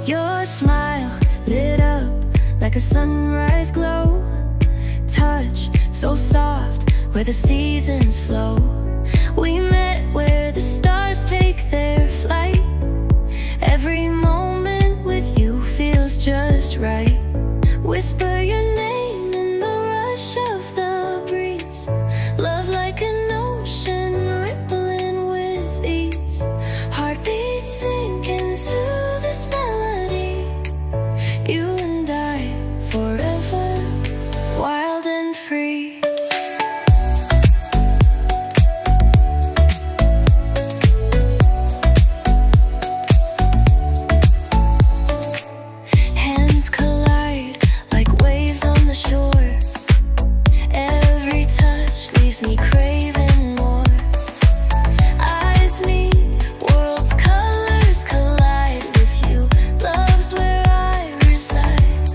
Your smile lit up like a sunrise glow. Touch so soft where the seasons flow. We met where the stars take their flight. Every moment with you feels just right. Whisper your name in the rush of the breeze. Love like an ocean rippling with ease. Heartbeats sink into this melody. You and I forever, wild and free. Hands collide like waves on the shore. Every touch leaves me craving more. Eyes meet, worlds' colors collide with you. Love's where I reside.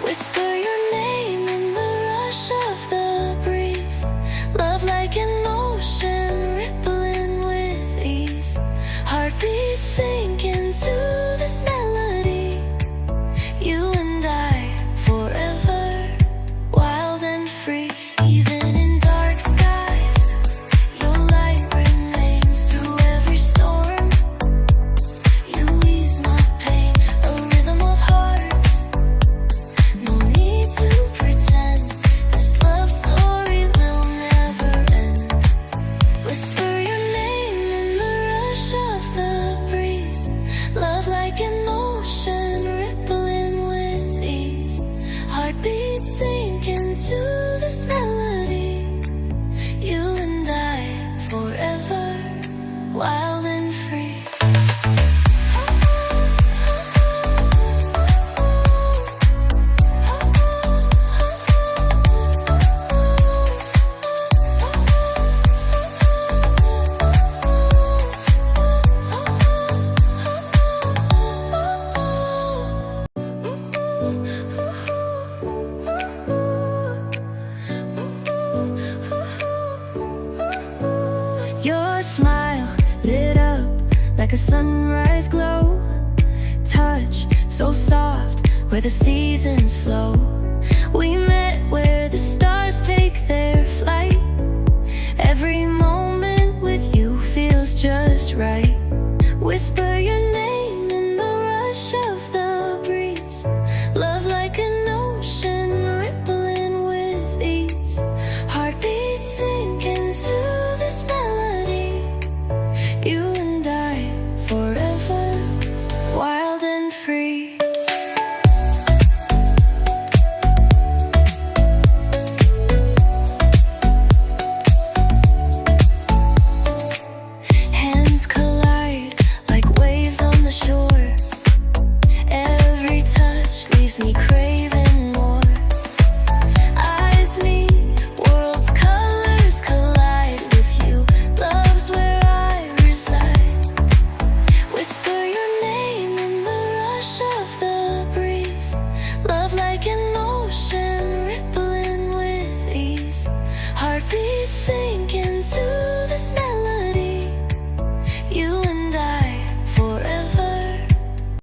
Whisper your name in the rush of the breeze. Love like an ocean rippling with ease. Heartbeats sink into this melody. You and I forever, wild and free. Even in dark skies, your light remains through every storm. You ease my pain, a rhythm of hearts. No need to pretend, this love story will never end. Whisper your name in the rush of the breeze. Love like an ocean rippling with ease. Heartbeats sink into this melody. You and I forever, wild and free. Your smile lit up like a sunrise glow. Touch so soft where the seasons flow. We met where the stars take their flight. Every moment with you feels just right. Whisper your name in the rush of the breeze. Love like an ocean rippling with ease. Heartbeats sink into this melody. You and I forever, wild and free. Hands collide like waves on the shore. Every touch leaves me craving